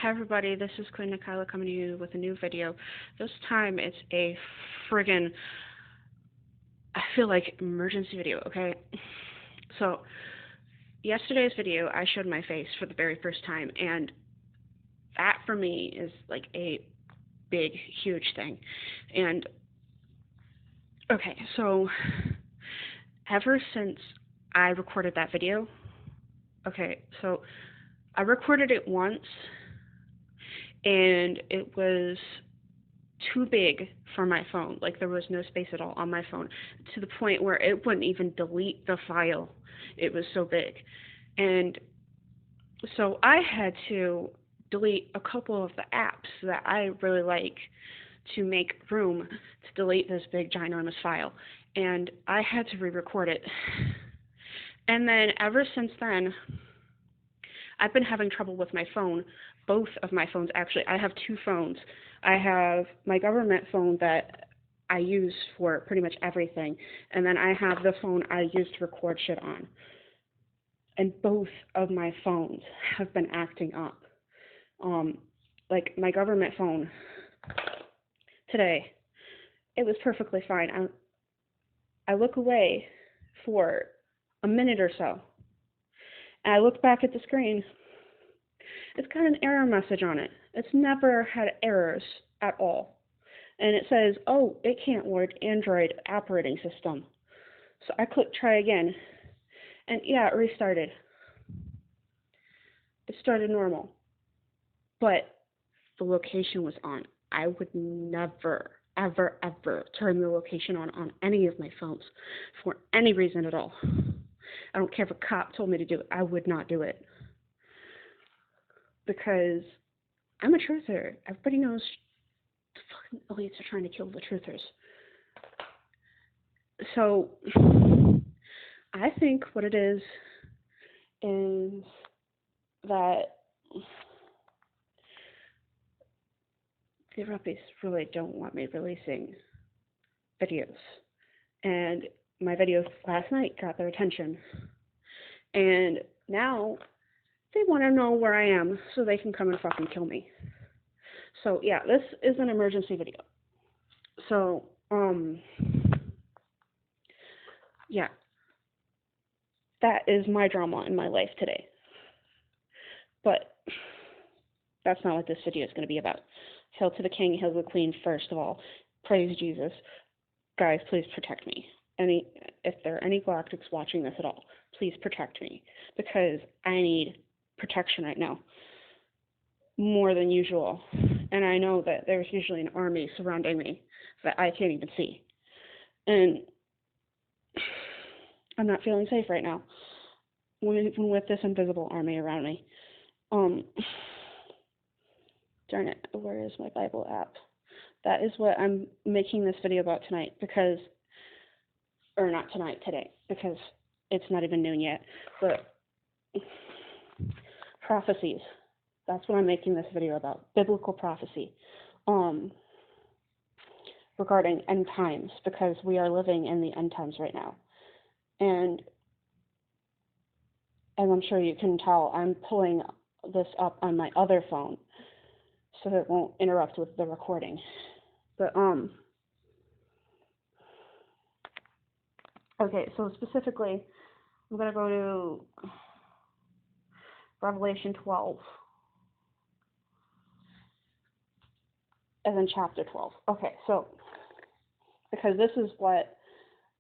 Hi everybody, this is Queen Nikayla coming to you with a new video. This time it's a friggin', I feel like, emergency video, okay? So, yesterday's video I showed my face for the very first time, and that for me is like a big, huge thing. And, okay, so, ever since I recorded that video, okay, so I recorded it once, and it was too big for my phone. Like, there was no space at all on my phone, to the point where it wouldn't even delete the file. It was so big. And so I had to delete a couple of the apps that I really like to make room to delete this big ginormous file. And I had to re-record it. And then ever since then, I've been having trouble with my phone. Both of my phones, actually. I have two phones. I have my government phone that I use for pretty much everything, and then I have the phone I use to record shit on. And both of my phones have been acting up. Like my government phone today, it was perfectly fine. I look away for a minute or so, and I look back at the screen. It's got an error message on it. It's never had errors at all. And it says, oh, it can't load Android operating system. So I click try again. And yeah, it restarted. It started normal. But the location was on. I would never, ever, ever turn the location on any of my phones for any reason at all. I don't care if a cop told me to do it. I would not do it. Because I'm a truther. Everybody knows the fucking elites are trying to kill the truthers. So, I think what it is that the Ruppies really don't want me releasing videos. And my videos last night got their attention. And now they want to know where I am so they can come and fucking kill me. So, yeah, this is an emergency video. So, yeah. That is my drama in my life today. But that's not what this video is going to be about. Hail to the King, hail to the Queen, first of all. Praise Jesus. Guys, please protect me. If there are any galactics watching this at all, please protect me. Because I need protection right now. More than usual. And I know that there's usually an army surrounding me that I can't even see. And I'm not feeling safe right now. Even with this invisible army around me. Darn it, where is my Bible app? That is what I'm making this video about tonight, because, or not tonight, today, because it's not even noon yet, but prophecies. That's what I'm making this video about, biblical prophecy, regarding end times, because we are living in the end times right now. And as I'm sure you can tell, I'm pulling this up on my other phone so that it won't interrupt with the recording. But, okay, so specifically, I'm going to go to Revelation 12, and then chapter 12. Okay, so, because this is what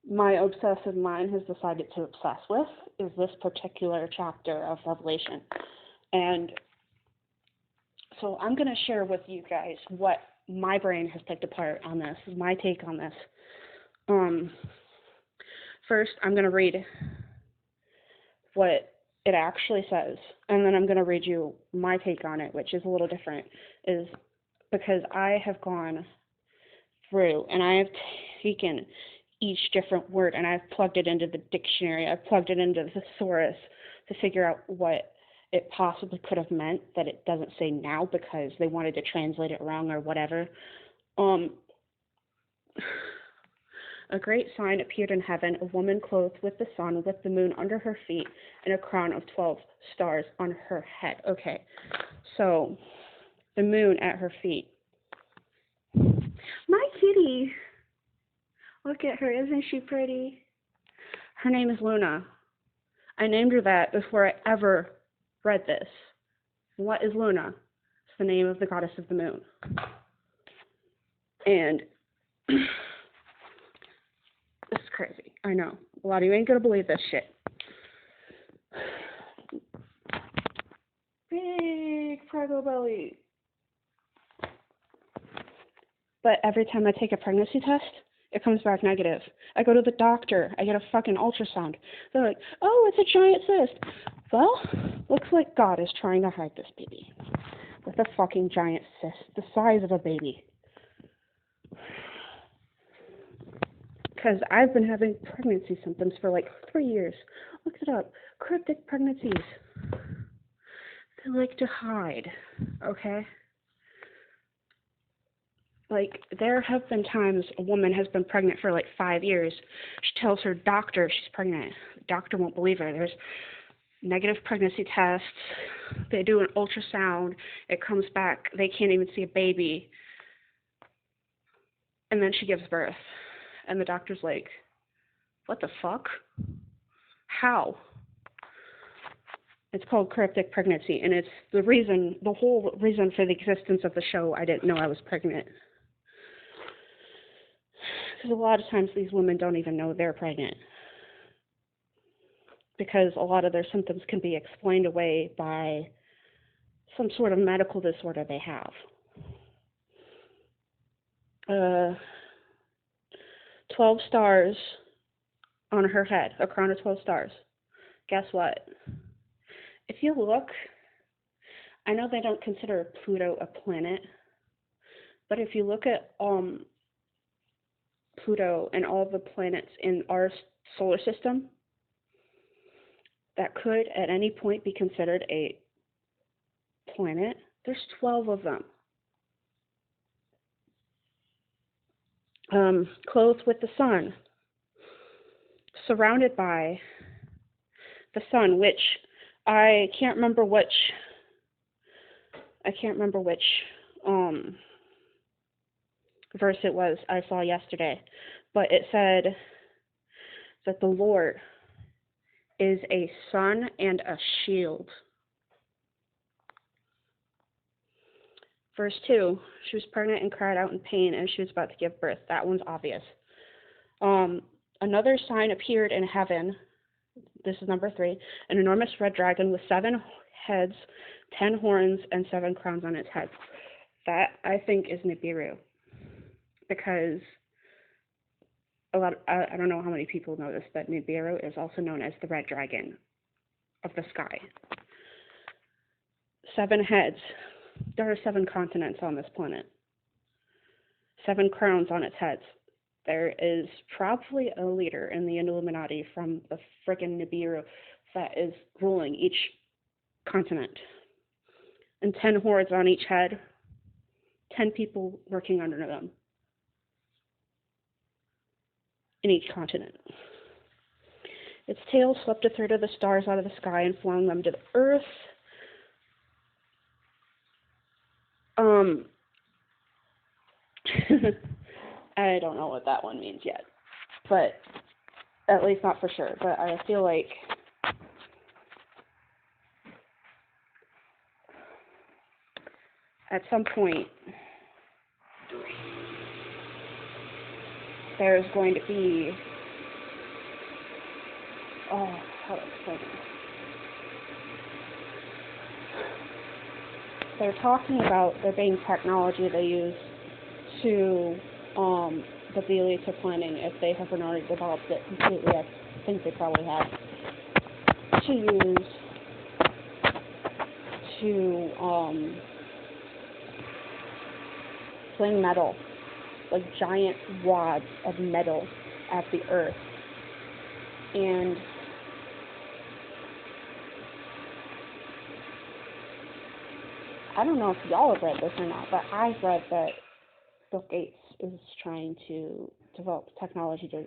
my obsessive mind has decided to obsess with, is this particular chapter of Revelation. And so I'm going to share with you guys what my brain has picked apart on this, my take on this. First, I'm going to read what it actually says, and then I'm going to read you my take on it, which is a little different, is because I have gone through and I have taken each different word and I've plugged it into the dictionary, I've plugged it into the thesaurus to figure out what it possibly could have meant that it doesn't say now because they wanted to translate it wrong or whatever. A great sign appeared in heaven, a woman clothed with the sun, with the moon under her feet, and a crown of 12 stars on her head. Okay, so the moon at her feet. My kitty! Look at her, isn't she pretty? Her name is Luna. I named her that before I ever read this. What is Luna? It's the name of the goddess of the moon. And this is crazy. I know. A lot of you ain't gonna believe this shit. Big prego belly. But every time I take a pregnancy test, it comes back negative. I go to the doctor. I get a fucking ultrasound. They're like, oh, it's a giant cyst. Well, looks like God is trying to hide this baby with a fucking giant cyst the size of a baby. Because I've been having pregnancy symptoms for like 3 years. Look it up. Cryptic pregnancies. They like to hide, okay? Like, there have been times a woman has been pregnant for like 5 years. She tells her doctor she's pregnant. The doctor won't believe her. There's negative pregnancy tests. They do an ultrasound. It comes back. They can't even see a baby. And then she gives birth. And the doctor's like, what the fuck? How? It's called cryptic pregnancy, and it's the whole reason for the existence of the show. I didn't know I was pregnant. Because a lot of times these women don't even know they're pregnant. Because a lot of their symptoms can be explained away by some sort of medical disorder they have. 12 stars on her head, a crown of 12 stars. Guess what? If you look, I know they don't consider Pluto a planet, but if you look at Pluto and all the planets in our solar system that could at any point be considered a planet, there's 12 of them. Clothed with the sun, surrounded by the sun, which I can't remember which verse it was I saw yesterday, but it said that the Lord is a sun and a shield. Verse 2, she was pregnant and cried out in pain, and she was about to give birth. That one's obvious. Another sign appeared in heaven. This is number 3. An enormous red dragon with 7 heads, 10 horns, and 7 crowns on its head. That, I think, is Nibiru. Because I don't know how many people know this, but Nibiru is also known as the red dragon of the sky. 7 heads. There are 7 continents on this planet. 7 crowns on its heads. There is probably a leader in the Illuminati from the friggin' Nibiru that is ruling each continent. And 10 hordes on each head. 10 people working under them. In each continent. Its tail swept a third of the stars out of the sky and flung them to the earth. I don't know what that one means yet, but at least not for sure. But I feel like at some point there's going to be, how to explain it? They're talking about there being technology they use to that the elites are planning, if they haven't already developed it completely. I think they probably have, to use to fling metal, like giant wads of metal at the earth. And I don't know if y'all have read this or not, but I've read that Bill Gates is trying to develop technology to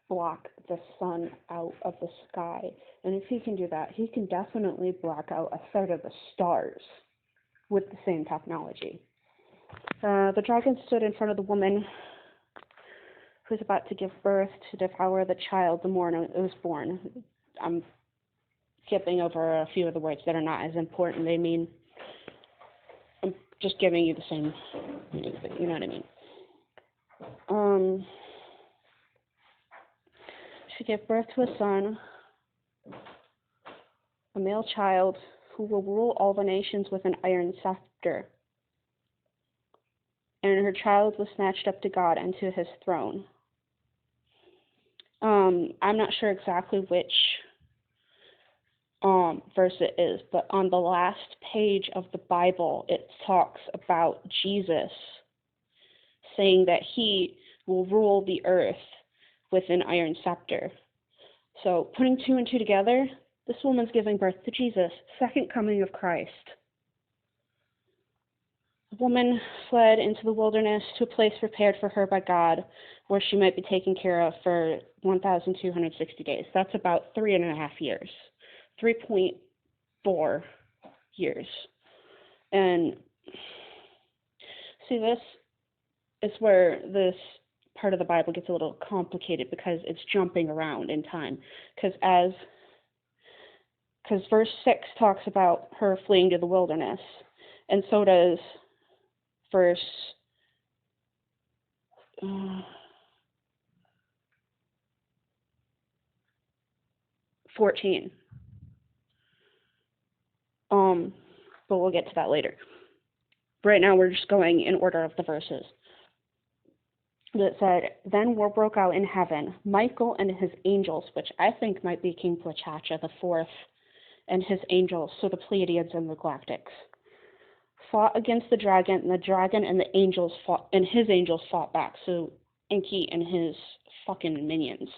block the sun out of the sky. And if he can do that, he can definitely block out a third of the stars. with the same technology. The dragon stood in front of the woman who was about to give birth to devour the child the morning it was born. I'm skipping over a few of the words that are not as important. I'm just giving you the same meaning, but you know what I mean. She gave birth to a son, a male child, who will rule all the nations with an iron scepter. And her child was snatched up to God and to his throne. I'm not sure exactly which verse it is, but on the last page of the Bible, it talks about Jesus saying that he will rule the earth with an iron scepter. So putting two and two together, this woman's giving birth to Jesus, second coming of Christ. The woman fled into the wilderness to a place prepared for her by God, where she might be taken care of for 1,260 days. That's about 3.5 years. 3.4 years. And see, this is where this part of the Bible gets a little complicated because it's jumping around in time. Because verse 6 talks about her fleeing to the wilderness, and so does verse 14. But we'll get to that later. Right now we're just going in order of the verses. That said, then war broke out in heaven. Michael and his angels, which I think might be King Plachacha the Fourth, and his angels, so the Pleiadians and the Galactics, fought against the dragon, and the dragon and the angels fought, and his angels fought back. So Enki and his fucking minions.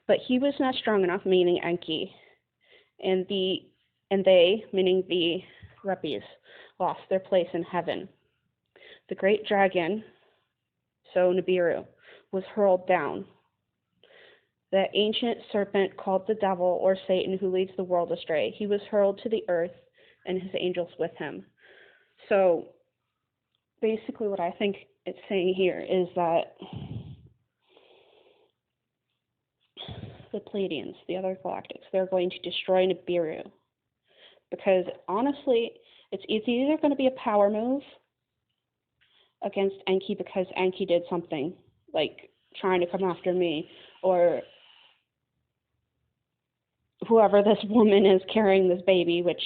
But he was not strong enough, meaning Enki, and they, meaning the Reppies, lost their place in heaven. The great dragon, so Nibiru, was hurled down. The ancient serpent called the devil, or Satan, who leads the world astray. He was hurled to the earth, and his angels with him. So basically what I think it's saying here is that the Pleiadians, the other galactics, they're going to destroy Nibiru. Because honestly, it's either going to be a power move against Enki because Enki did something, like trying to come after me, or whoever this woman is carrying this baby, which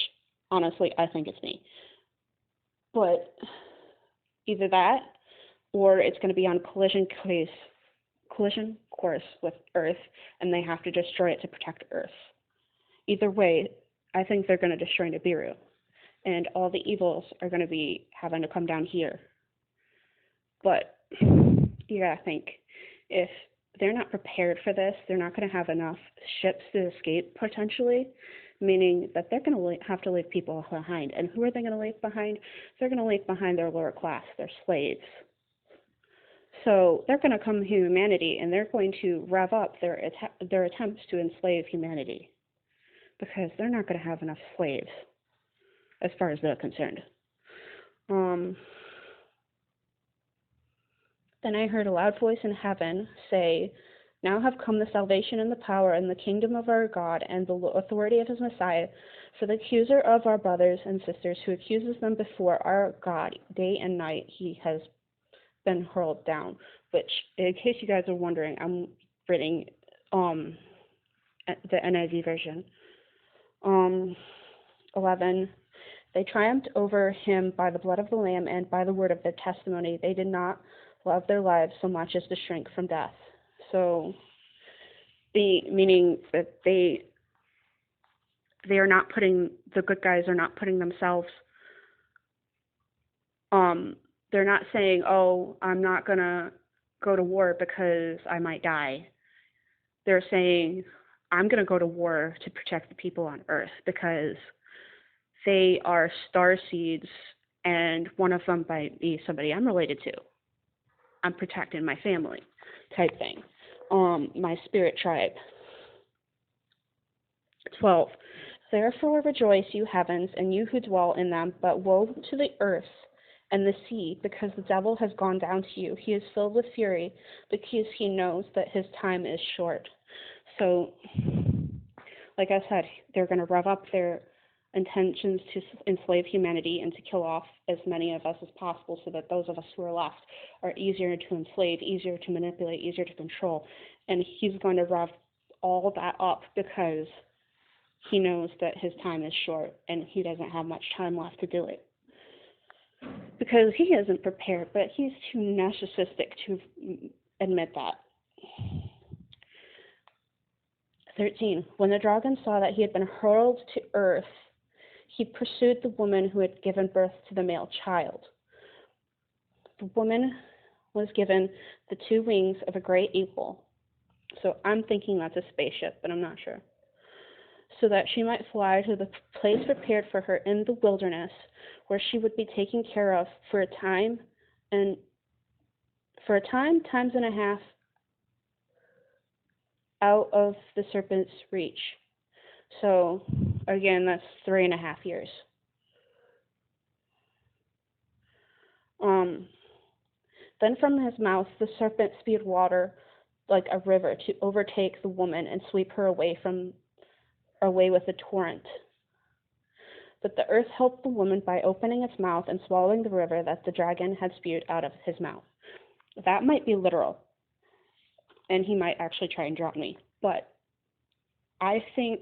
honestly I think it's me. But either that, or it's going to be on collision course with Earth, and they have to destroy it to protect Earth. Either way, I think they're going to destroy Nibiru, and all the evils are going to be having to come down here. But you gotta think, if they're not prepared for this, they're not going to have enough ships to escape, potentially, meaning that they're going to have to leave people behind. And who are they going to leave behind? They're going to leave behind their lower class, their slaves. So they're going to come to humanity, and they're going to rev up their attempts to enslave humanity, because they're not going to have enough slaves, as far as they're concerned. Then I heard a loud voice in heaven say, now have come the salvation and the power and the kingdom of our God and the authority of his Messiah, for the accuser of our brothers and sisters who accuses them before our God day and night, he has been hurled down. Which, in case you guys are wondering, I'm reading the NIV version. 11. They triumphed over him by the blood of the Lamb and by the word of their testimony. They did not love their lives so much as to shrink from death. So, meaning that they are not putting, the good guys are not putting themselves, they're not saying, oh, I'm not going to go to war because I might die. They're saying, I'm going to go to war to protect the people on Earth because they are star seeds, and one of them might be somebody I'm related to. I'm protecting my family, type thing. My spirit tribe. 12. Therefore rejoice, you heavens, and you who dwell in them, but woe to the earth and the sea, because the devil has gone down to you. He is filled with fury, because he knows that his time is short. So, like I said, they're going to rev up their intentions to enslave humanity and to kill off as many of us as possible so that those of us who are left are easier to enslave, easier to manipulate, easier to control. And he's going to rev all that up because he knows that his time is short and he doesn't have much time left to do it. Because he isn't prepared, but he's too narcissistic to admit that. 13. When the dragon saw that he had been hurled to earth, he pursued the woman who had given birth to the male child. The woman was given the 2 wings of a great eagle. So I'm thinking that's a spaceship, but I'm not sure. So that she might fly to the place prepared for her in the wilderness, where she would be taken care of for a time, times and a half, out of the serpent's reach. So, again, that's 3.5 years. Then from his mouth the serpent spewed water like a river to overtake the woman and sweep her away with a torrent. But the earth helped the woman by opening its mouth and swallowing the river that the dragon had spewed out of his mouth. That might be literal, and he might actually try and drown me, but I think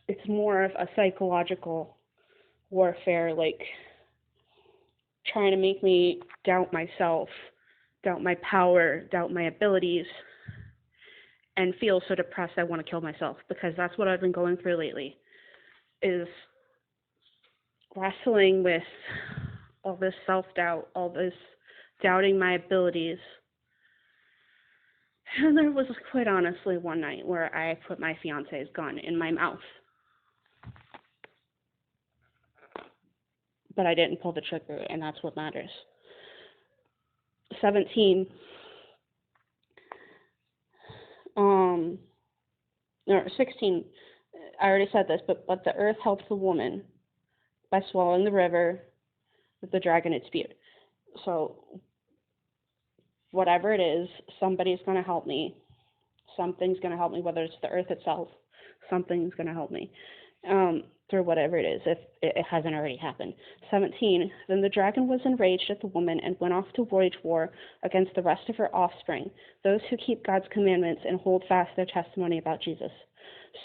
it's more of a psychological warfare, like trying to make me doubt myself, doubt my power, doubt my abilities, and feel so depressed I want to kill myself, because that's what I've been going through lately, is wrestling with all this self-doubt, all this doubting my abilities. And there was quite honestly one night where I put my fiance's gun in my mouth. But I didn't pull the trigger, and that's what matters. 17. No, 16. I already said this, but the earth helped the woman by swallowing the river that the dragon had spewed. So, whatever it is, somebody's going to help me. Something's going to help me, whether it's the earth itself. Something's going to help me through whatever it is, if it hasn't already happened. 17. Then the dragon was enraged at the woman and went off to wage war against the rest of her offspring, those who keep God's commandments and hold fast their testimony about Jesus.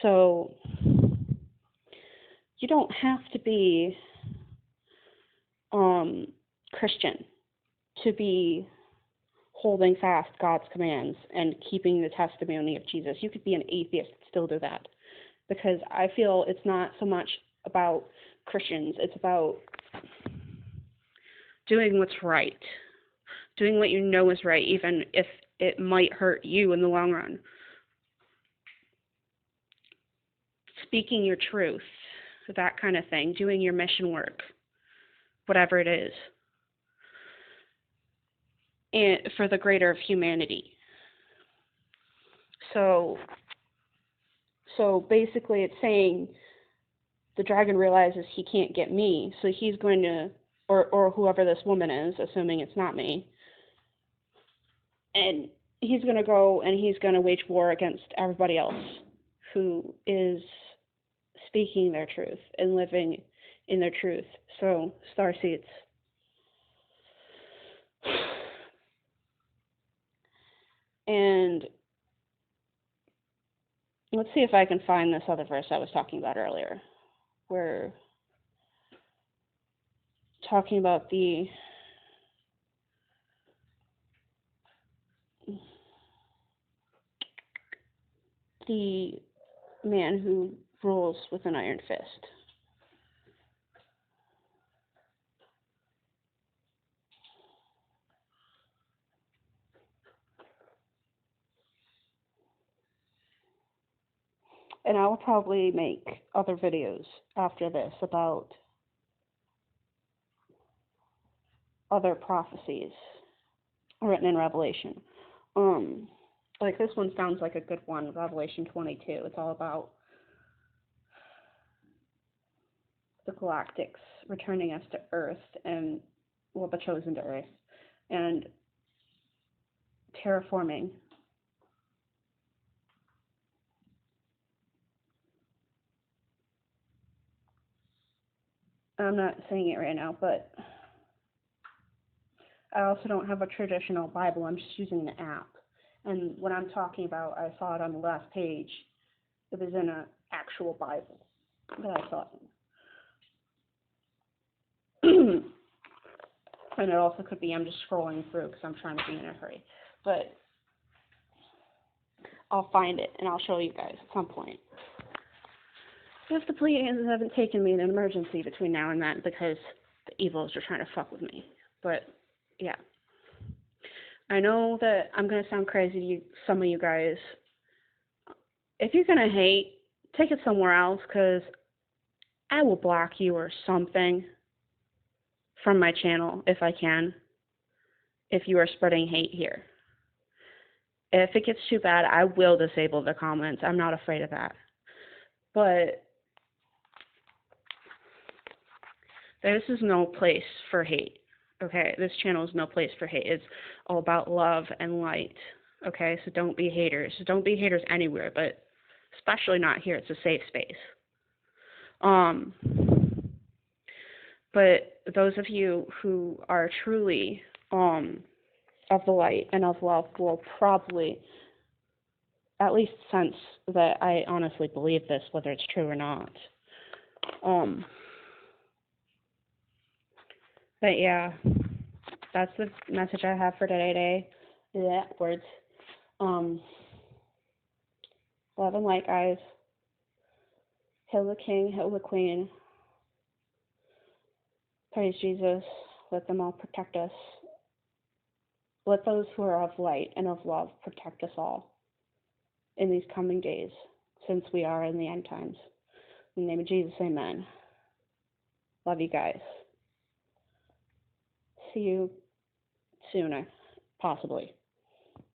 So, you don't have to be Christian to be holding fast God's commands and keeping the testimony of Jesus. You could be an atheist and still do that. Because I feel it's not so much about Christians, it's about doing what's right. Doing what you know is right, even if it might hurt you in the long run. Speaking your truth, that kind of thing. Doing your mission work, whatever it is. And for the greater of humanity. So basically it's saying the dragon realizes he can't get me, so he's going to, or whoever this woman is, assuming it's not me, and he's going to go and he's going to wage war against everybody else who is speaking their truth and living in their truth. So, starseeds. And let's see if I can find this other verse I was talking about earlier. We're talking about the man who rules with an iron fist. And I will probably make other videos after this about other prophecies written in Revelation. Like this one sounds like a good one, Revelation 22. It's all about the galactics returning us to Earth and, well, the chosen to Earth, and terraforming. I'm not saying it right now, but I also don't have a traditional Bible. I'm just using the app. And what I'm talking about, I saw it on the last page. It was in an actual Bible that I saw it. And it also could be I'm just scrolling through because I'm trying to be in a hurry. But I'll find it and I'll show you guys at some point. If the Pleiadians haven't taken me in an emergency between now and then because the evils are trying to fuck with me. But, yeah. I know that I'm going to sound crazy to you, some of you guys. If you're going to hate, take it somewhere else because I will block you or something from my channel if I can, if you are spreading hate here. If it gets too bad, I will disable the comments. I'm not afraid of that. But this is no place for hate, okay? This channel is no place for hate. It's all about love and light, okay? So don't be haters. Don't be haters anywhere, but especially not here. It's a safe space. But those of you who are truly of the light and of love will probably at least sense that I honestly believe this, whether it's true or not. But yeah, that's the message I have for today. Yeah, words. Love and light, guys. Hail the King, hail the Queen. Praise Jesus. Let them all protect us. Let those who are of light and of love protect us all in these coming days, since we are in the end times. In the name of Jesus, amen. Love you guys. See you sooner, possibly.